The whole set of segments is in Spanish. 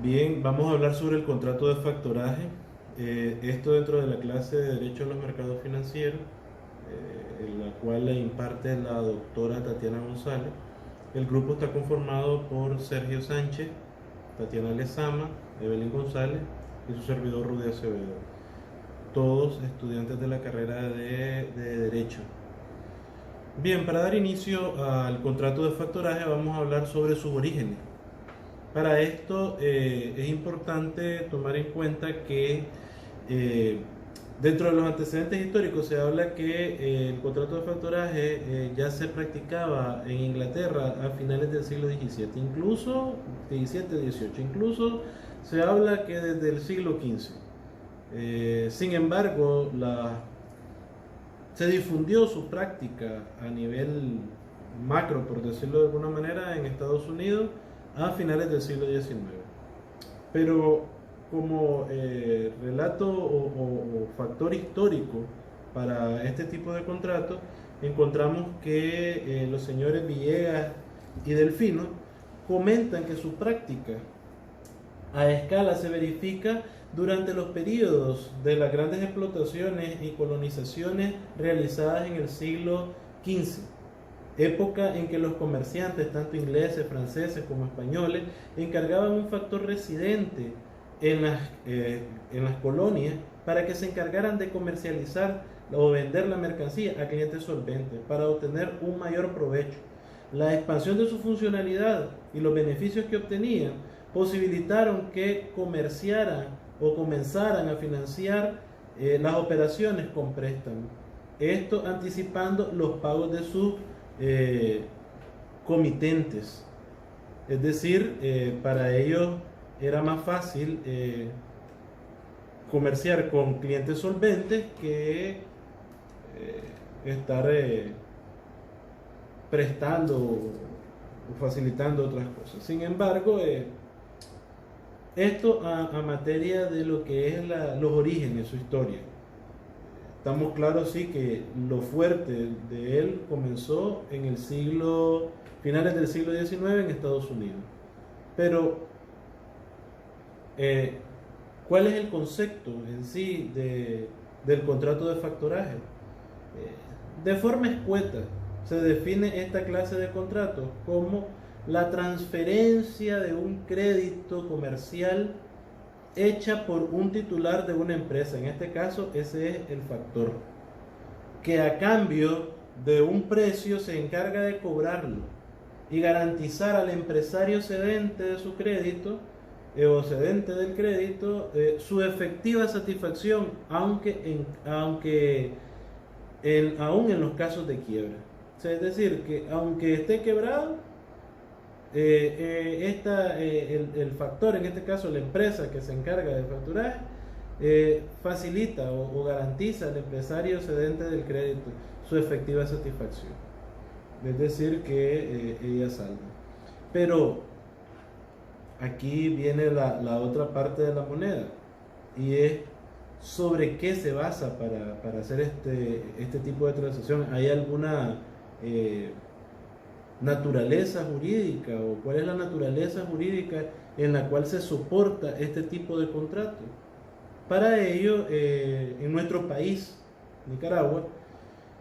Bien, vamos a hablar sobre el contrato de factoraje. Esto dentro de la clase de Derecho a los Mercados Financieros, en la cual le imparte la doctora Tatiana González. El grupo está conformado por Sergio Sánchez, Tatiana Lezama, Evelyn González y su servidor Rudy Acevedo. Todos estudiantes de la carrera de Derecho. Bien, para dar inicio al contrato de factoraje vamos a hablar sobre sus orígenes. Para esto es importante tomar en cuenta que eh, dentro de los antecedentes históricos se habla que el contrato de factoraje ya se practicaba en Inglaterra a finales del siglo XVII, incluso XVII-XVIII, incluso se habla que desde el siglo XV. Sin embargo, se difundió su práctica a nivel macro, por decirlo de alguna manera, en Estados Unidos a finales del siglo XIX. Pero como relato o factor histórico para este tipo de contratos, encontramos que los señores Villegas y Delfino comentan que su práctica a escala se verifica durante los periodos de las grandes explotaciones y colonizaciones realizadas en el siglo XV, época en que los comerciantes, tanto ingleses, franceses como españoles, encargaban un factor residente en las colonias para que se encargaran de comercializar o vender la mercancía a clientes solventes para obtener un mayor provecho. La expansión de su funcionalidad y los beneficios que obtenían posibilitaron que comerciaran o comenzaran a financiar las operaciones con préstamos. Esto anticipando los pagos de sus comitentes. Es decir, para ellos era más fácil comerciar con clientes solventes que estar prestando o facilitando otras cosas. Sin embargo, esto a materia de lo que es los orígenes, su historia. Estamos claros, sí, que lo fuerte de él comenzó en el finales del siglo XIX en Estados Unidos. Pero, ¿cuál es el concepto en sí del contrato de factoraje? De forma escueta, se define esta clase de contrato como la transferencia de un crédito comercial hecha por un titular de una empresa, en este caso ese es el factor, que a cambio de un precio se encarga de cobrarlo y garantizar al empresario cedente de su crédito o cedente del crédito su efectiva satisfacción, aún en los casos de quiebra. O sea, es decir, que aunque esté quebrado, el factor, en este caso la empresa que se encarga de facturar, facilita o garantiza al empresario cedente del crédito su efectiva satisfacción. Es decir, que ella salda. Pero aquí viene la otra parte de la moneda y es sobre qué se basa para hacer este tipo de transacción. ¿Hay alguna naturaleza jurídica o cuál es la naturaleza jurídica en la cual se soporta este tipo de contrato? Para ello, en nuestro país, Nicaragua,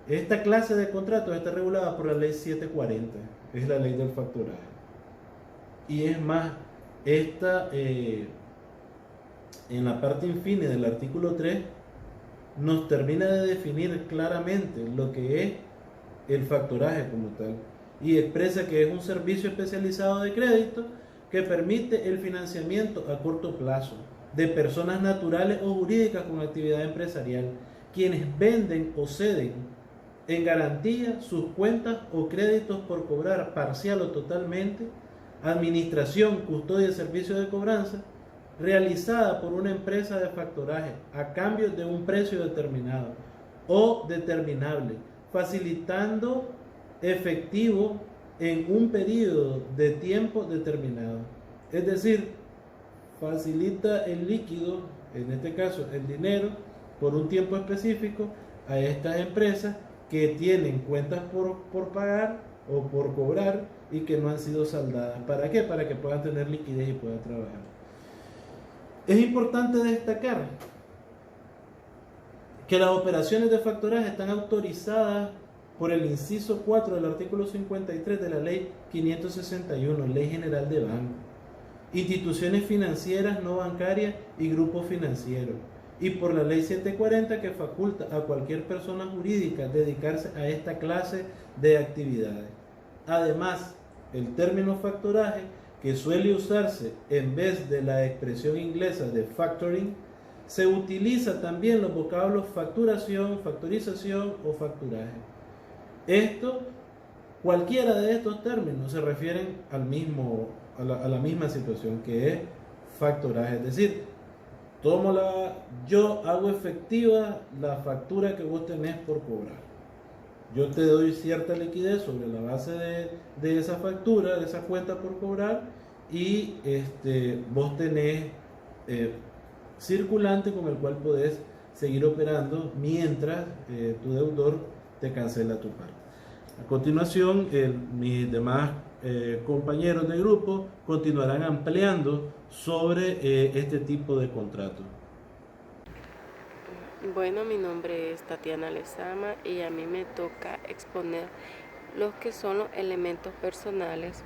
esta clase de contratos está regulada por la ley 740, es la ley del factoraje. Y es más, esta en la parte infine del artículo 3 nos termina de definir claramente lo que es el factoraje como tal y expresa que es un servicio especializado de crédito que permite el financiamiento a corto plazo de personas naturales o jurídicas con actividad empresarial, quienes venden o ceden en garantía sus cuentas o créditos por cobrar parcial o totalmente, administración, custodia y servicio de cobranza, realizada por una empresa de factoraje a cambio de un precio determinado o determinable, facilitando efectivo en un periodo de tiempo determinado. Es decir, facilita el líquido, en este caso el dinero, por un tiempo específico a estas empresas que tienen cuentas por pagar o por cobrar y que no han sido saldadas. ¿Para qué? Para que puedan tener liquidez y puedan trabajar. Es importante destacar que las operaciones de factoraje están autorizadas por el inciso 4 del artículo 53 de la ley 561, Ley General de Banco, instituciones financieras no bancarias y grupos financieros, y por la ley 740 que faculta a cualquier persona jurídica dedicarse a esta clase de actividades. Además, el término factoraje, que suele usarse en vez de la expresión inglesa de factoring, se utiliza también los vocablos facturación, factorización o facturaje. Cualquiera de estos términos se refieren a la misma situación, que es factoraje. Es decir, yo hago efectiva la factura que vos tenés por cobrar. Yo te doy cierta liquidez sobre la base de esa factura, de esa cuenta por cobrar, y vos tenés circulante con el cual podés seguir operando mientras tu deudor te cancela tu parte. A continuación, mis demás compañeros de grupo continuarán ampliando sobre este tipo de contratos. Bueno, mi nombre es Tatiana Lezama y a mí me toca exponer los que son los elementos personales,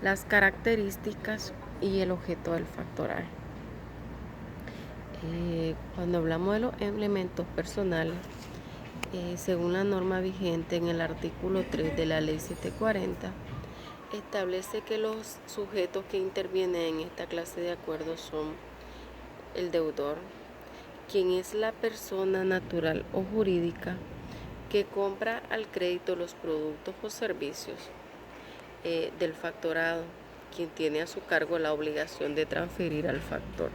las características y el objeto del factoraje. Cuando hablamos de los elementos personales, según la norma vigente en el artículo 3 de la ley 740, establece que los sujetos que intervienen en esta clase de acuerdos son el deudor, quien es la persona natural o jurídica que compra al crédito los productos o servicios del factorado, quien tiene a su cargo la obligación de transferir al factor.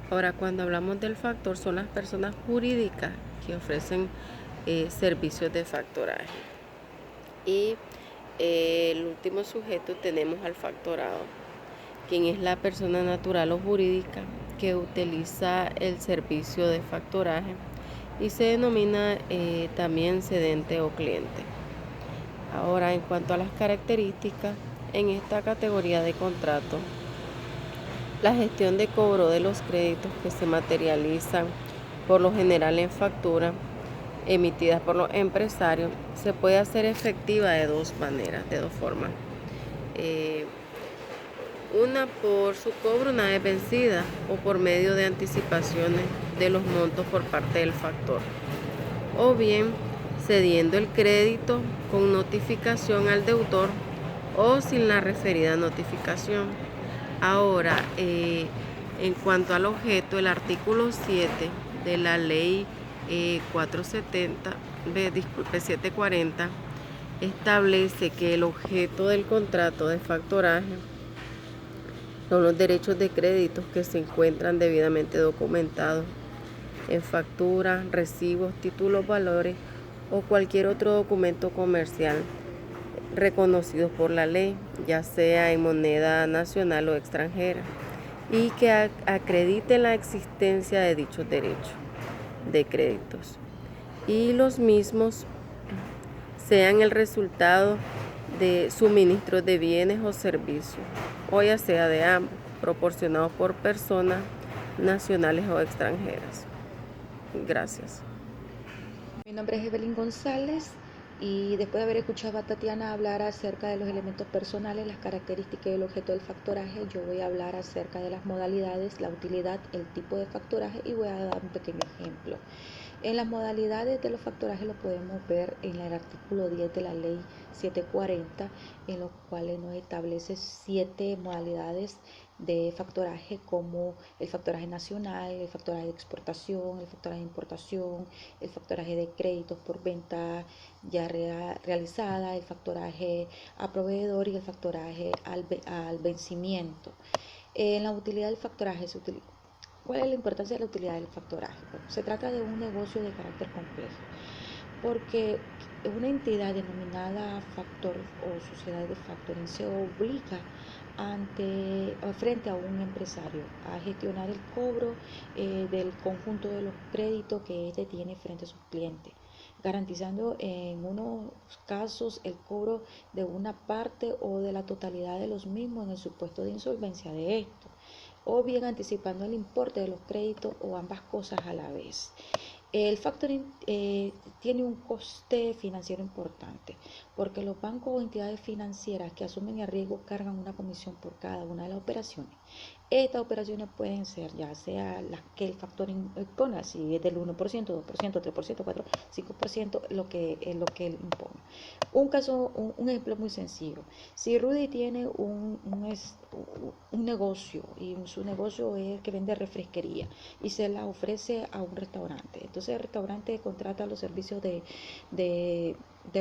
Ahora, cuando hablamos del factor, son las personas jurídicas que ofrecen servicios de factoraje. Y el último sujeto tenemos al factorado, quien es la persona natural o jurídica que utiliza el servicio de factoraje y se denomina también cedente o cliente. Ahora, en cuanto a las características, en esta categoría de contrato, la gestión de cobro de los créditos que se materializan por lo general en factura emitidas por los empresarios se puede hacer efectiva de dos maneras, de dos formas. Una por su cobro una vez vencida o por medio de anticipaciones de los montos por parte del factor, o bien cediendo el crédito con notificación al deudor o sin la referida notificación. Ahora, en cuanto al objeto, el artículo 7 de la ley 740 establece que el objeto del contrato de factoraje son los derechos de crédito que se encuentran debidamente documentados en facturas, recibos, títulos, valores o cualquier otro documento comercial reconocidos por la ley, ya sea en moneda nacional o extranjera, y que acredite la existencia de dichos derechos de créditos y los mismos sean el resultado de suministros de bienes o servicios, o ya sea de ambos, proporcionados por personas nacionales o extranjeras. Gracias. Mi nombre es Evelyn González y después de haber escuchado a Tatiana hablar acerca de los elementos personales, las características y el objeto del factoraje, yo voy a hablar acerca de las modalidades, la utilidad, el tipo de factoraje y voy a dar un pequeño ejemplo. En las modalidades de los factorajes lo podemos ver en el artículo 10 de la ley 740, en los cuales nos establece 7 modalidades de factoraje, como el factoraje nacional, el factoraje de exportación, el factoraje de importación, el factoraje de créditos por venta ya realizada, el factoraje a proveedor y el factoraje al vencimiento. En la utilidad del factoraje se utiliza. ¿Cuál es la importancia de la utilidad del factoraje? Bueno, se trata de un negocio de carácter complejo, porque una entidad denominada factor o sociedad de factoring se obliga frente a un empresario a gestionar el cobro del conjunto de los créditos que éste tiene frente a sus clientes, garantizando en unos casos el cobro de una parte o de la totalidad de los mismos en el supuesto de insolvencia de estos. o bien anticipando el importe de los créditos o ambas cosas a la vez. El factoring tiene un coste financiero importante porque los bancos o entidades financieras que asumen el riesgo cargan una comisión por cada una de las operaciones. Estas operaciones pueden ser ya sea las que el factoring pone, si es del 1%, 2%, 3%, 4%, 5%, lo que él imponga. Un ejemplo muy sencillo. Si Rudy tiene un negocio y su negocio es que vende refresquería y se la ofrece a un restaurante, entonces el restaurante contrata los servicios de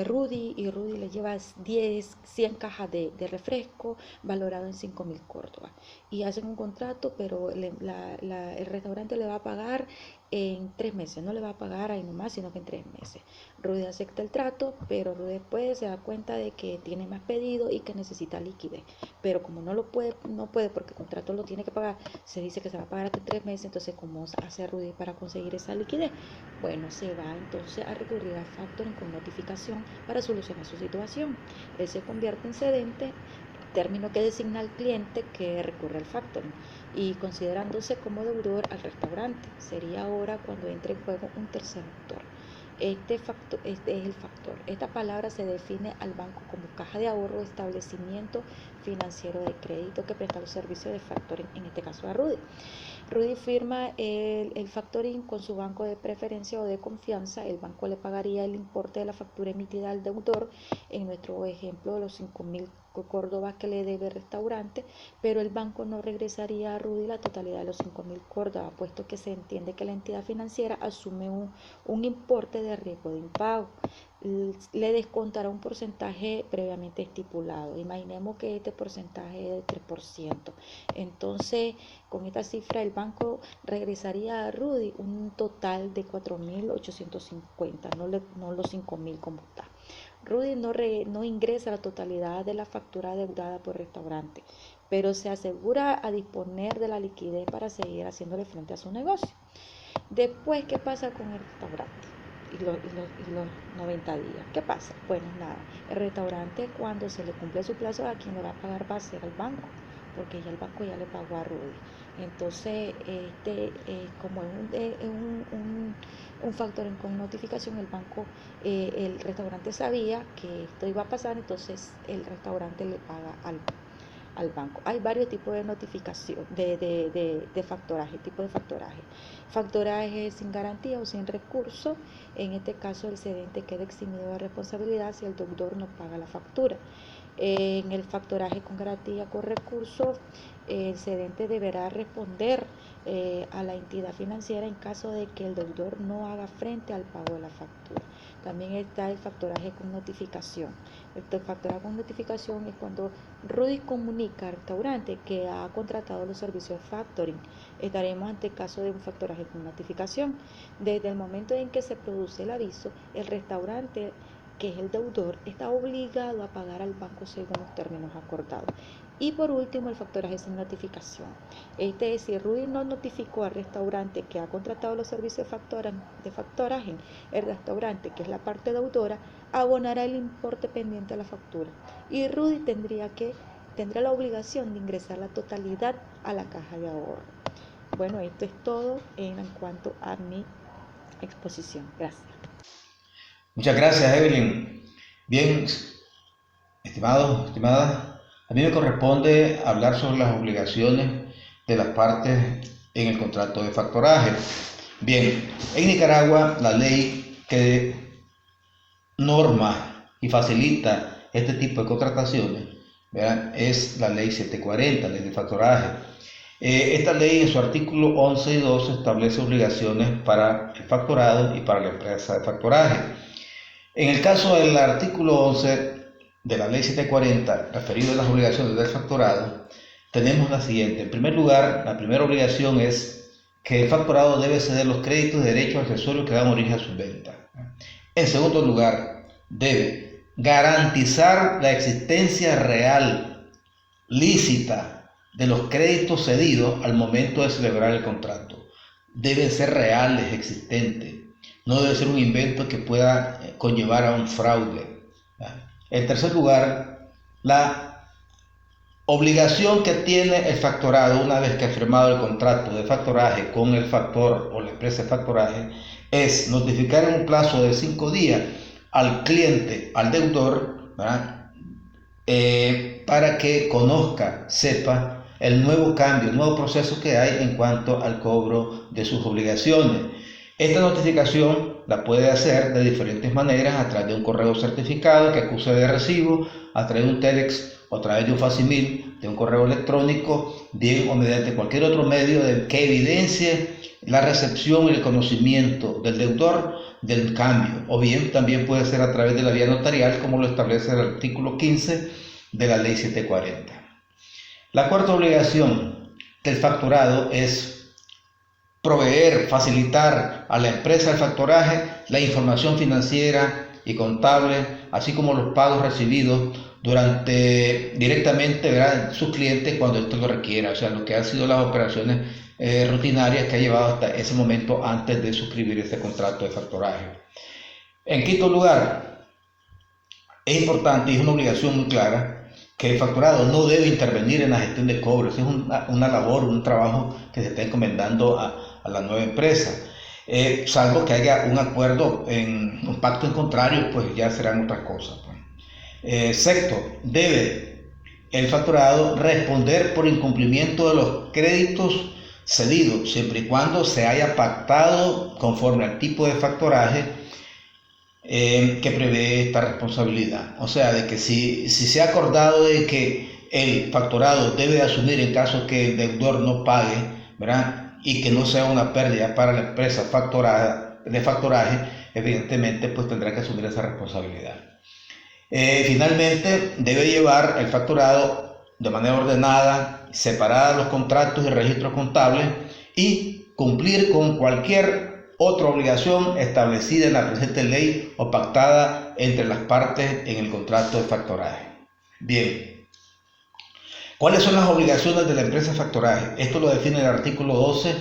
Rudy y Rudy le lleva 100 cajas de refresco valorado en 5.000 córdobas y hacen un contrato, pero el restaurante le va a pagar en 3 meses, no le va a pagar ahí nomás, sino que en 3 meses. Rudy acepta el trato, pero Rudy después se da cuenta de que tiene más pedido y que necesita liquidez, pero como no puede porque el contrato lo tiene que pagar, se dice que se va a pagar hasta 3 meses, entonces ¿cómo hace Rudy para conseguir esa liquidez? Bueno, se va entonces a recurrir al factoring con notificación para solucionar su situación. Él se convierte en cedente, término que designa al cliente que recurre al factoring, y considerándose como deudor al restaurante. Sería ahora cuando entre en juego un tercer actor. Este es el factor. Esta palabra se define al banco como caja de ahorro o establecimiento financiero de crédito que presta los servicios de factoring, en este caso a Rudy. Rudy firma el factoring con su banco de preferencia o de confianza. El banco le pagaría el importe de la factura emitida al deudor, en nuestro ejemplo de los 5.000 córdobas que le debe el restaurante, pero el banco no regresaría a Rudy la totalidad de los 5.000 córdobas, puesto que se entiende que la entidad financiera asume un importe de riesgo de impago. Le descontará un porcentaje previamente estipulado. Imaginemos que este porcentaje es de 3%. Entonces, con esta cifra, el banco regresaría a Rudy un total de 4.850, no los 5.000 como está. Rudy no ingresa la totalidad de la factura adeudada por restaurante, pero se asegura a disponer de la liquidez para seguir haciéndole frente a su negocio. Después, ¿qué pasa con el restaurante? Y los 90 días. ¿Qué pasa? Bueno, nada. El restaurante, cuando se le cumple su plazo, a quien le va a pagar va a ser al banco, porque ya el banco ya le pagó a Rudy. Entonces, como es un factor con notificación, el restaurante sabía que esto iba a pasar, entonces el restaurante le paga al banco. Hay varios tipos de notificación, de factoraje, tipo de factoraje. Factoraje sin garantía o sin recurso. En este caso, el cedente queda eximido de responsabilidad si el deudor no paga la factura. En el factoraje con garantía con recursos, el cedente deberá responder a la entidad financiera en caso de que el deudor no haga frente al pago de la factura. También está el factoraje con notificación. El factoraje con notificación es cuando Rudy comunica al restaurante que ha contratado los servicios de factoring. Estaremos ante el caso de un factoraje con notificación. Desde el momento en que se produce el aviso, el restaurante, que es el deudor, está obligado a pagar al banco según los términos acordados. Y por último, el factoraje sin notificación. Este es, si Rudy no notificó al restaurante que ha contratado los servicios de factoraje, el restaurante, que es la parte deudora, abonará el importe pendiente de la factura. Y Rudy tendrá la obligación de ingresar la totalidad a la caja de ahorro. Bueno, esto es todo en cuanto a mi exposición. Gracias. Muchas gracias, Evelyn. Bien, estimados, estimadas, a mí me corresponde hablar sobre las obligaciones de las partes en el contrato de factoraje. Bien, en Nicaragua la ley que norma y facilita este tipo de contrataciones, ¿verdad?, es la ley 740, ley de factoraje. Esta ley en su artículo 11 y 12 establece obligaciones para el factorado y para la empresa de factoraje. En el caso del artículo 11 de la ley 740, referido a las obligaciones del factorado, tenemos la siguiente. En primer lugar, la primera obligación es que el factorado debe ceder los créditos de derechos accesorios que dan origen a sus ventas. En segundo lugar, debe garantizar la existencia real, lícita, de los créditos cedidos al momento de celebrar el contrato. Deben ser reales, existentes. No debe ser un invento que pueda conllevar a un fraude. En tercer lugar, la obligación que tiene el factorado una vez que ha firmado el contrato de factoraje con el factor o la empresa de factoraje es notificar en un plazo de 5 días al cliente, al deudor, para que conozca, sepa el nuevo cambio, el nuevo proceso que hay en cuanto al cobro de sus obligaciones. Esta notificación la puede hacer de diferentes maneras, a través de un correo certificado que acuse de recibo, a través de un telex o a través de un facsimil, de un correo electrónico, bien o mediante cualquier otro medio que evidencie la recepción y el conocimiento del deudor del cambio, o bien también puede ser a través de la vía notarial, como lo establece el artículo 15 de la ley 740. La cuarta obligación del factorado es proveer, facilitar a la empresa del factoraje la información financiera y contable, así como los pagos recibidos directamente, ¿verdad?, sus clientes cuando esto lo requiera, o sea, lo que han sido las operaciones rutinarias que ha llevado hasta ese momento antes de suscribir este contrato de factoraje. En quinto lugar, es importante y es una obligación muy clara que el factorado no debe intervenir en la gestión de cobros. Es una labor, un trabajo que se está encomendando a la nueva empresa. Salvo que haya un acuerdo, un pacto en contrario, pues ya serán otras cosas. Sexto, debe el factorado responder por incumplimiento de los créditos cedidos, siempre y cuando se haya pactado conforme al tipo de factoraje que prevé esta responsabilidad. O sea, de que si se ha acordado de que el factorado debe asumir en caso que el deudor no pague, ¿verdad?, y que no sea una pérdida para la empresa de factoraje, evidentemente pues tendrá que asumir esa responsabilidad. Finalmente, debe llevar el factorado de manera ordenada, separada los contratos y registros contables y cumplir con cualquier otra obligación establecida en la presente ley o pactada entre las partes en el contrato de factoraje. Bien, ¿cuáles son las obligaciones de la empresa de factoraje? Esto lo define el artículo 12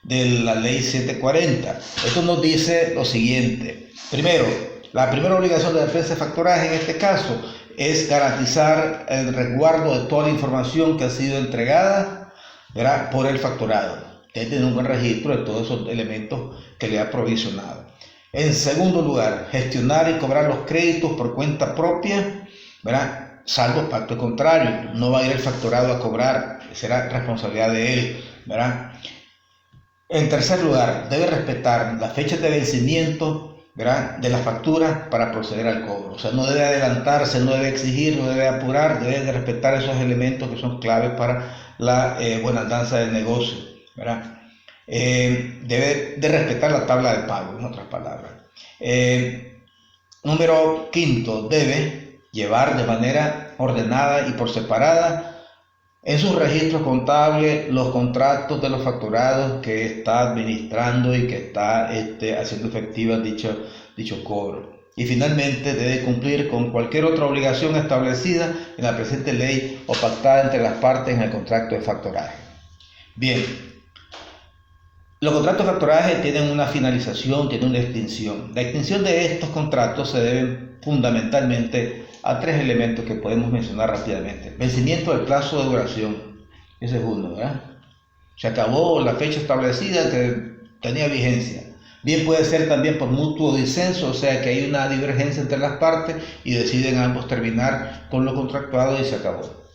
de la ley 740. Esto nos dice lo siguiente. Primero, la primera obligación de la empresa de factoraje en este caso es garantizar el resguardo de toda la información que ha sido entregada, ¿verdad?, por el factorado. Debe tener un buen registro de todos esos elementos que le ha provisionado. En segundo lugar, gestionar y cobrar los créditos por cuenta propia, ¿verdad?, salvo pacto contrario. No va a ir el factorado a cobrar, será responsabilidad de él, ¿verdad? En tercer lugar, debe respetar las fechas de vencimiento, ¿verdad?, de las facturas para proceder al cobro. O sea, no debe adelantarse, no debe exigir, no debe apurar, debe de respetar esos elementos que son claves para la buena andanza del negocio, ¿verdad? Debe de respetar la tabla de pago, en otras palabras. Número quinto, debe llevar de manera ordenada y por separada en sus registros contables los contratos de los facturados que está administrando y que está haciendo efectiva dicho cobro. Y finalmente debe cumplir con cualquier otra obligación establecida en la presente ley o pactada entre las partes en el contrato de factoraje. Bien, los contratos de factoraje tienen una finalización, tienen una extinción. La extinción de estos contratos se debe fundamentalmente a tres elementos que podemos mencionar rápidamente. Vencimiento del plazo de duración, ese es uno, ¿verdad? Se acabó la fecha establecida que tenía vigencia. Bien puede ser también por mutuo disenso, o sea que hay una divergencia entre las partes y deciden ambos terminar con lo contractuado y se acabó.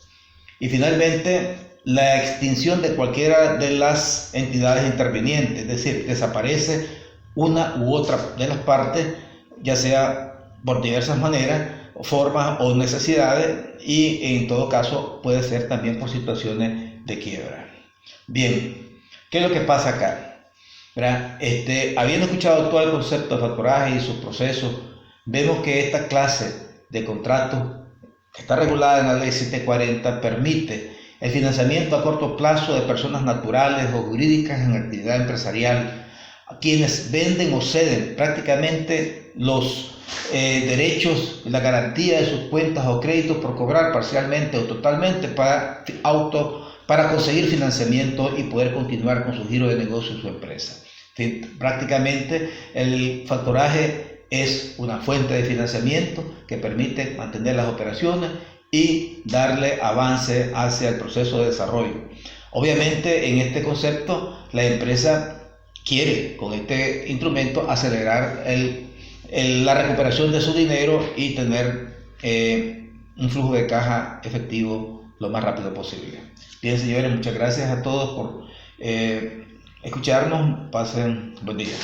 Y finalmente, la extinción de cualquiera de las entidades intervinientes, es decir, desaparece una u otra de las partes, ya sea por diversas maneras, formas o necesidades, y en todo caso puede ser también por situaciones de quiebra. Bien, ¿qué es lo que pasa acá? ¿Verdad? Habiendo escuchado todo el concepto de factoraje y sus procesos, vemos que esta clase de contratos que está regulada en la ley 740 permite el financiamiento a corto plazo de personas naturales o jurídicas en actividad empresarial, a quienes venden o ceden prácticamente los derechos, la garantía de sus cuentas o créditos por cobrar parcialmente o totalmente para conseguir financiamiento y poder continuar con su giro de negocio en su empresa. Prácticamente el factoraje es una fuente de financiamiento que permite mantener las operaciones y darle avance hacia el proceso de desarrollo. Obviamente en este concepto la empresa quiere con este instrumento acelerar la recuperación de su dinero y tener un flujo de caja efectivo lo más rápido posible. Bien, señores, muchas gracias a todos por escucharnos. Pasen buen día.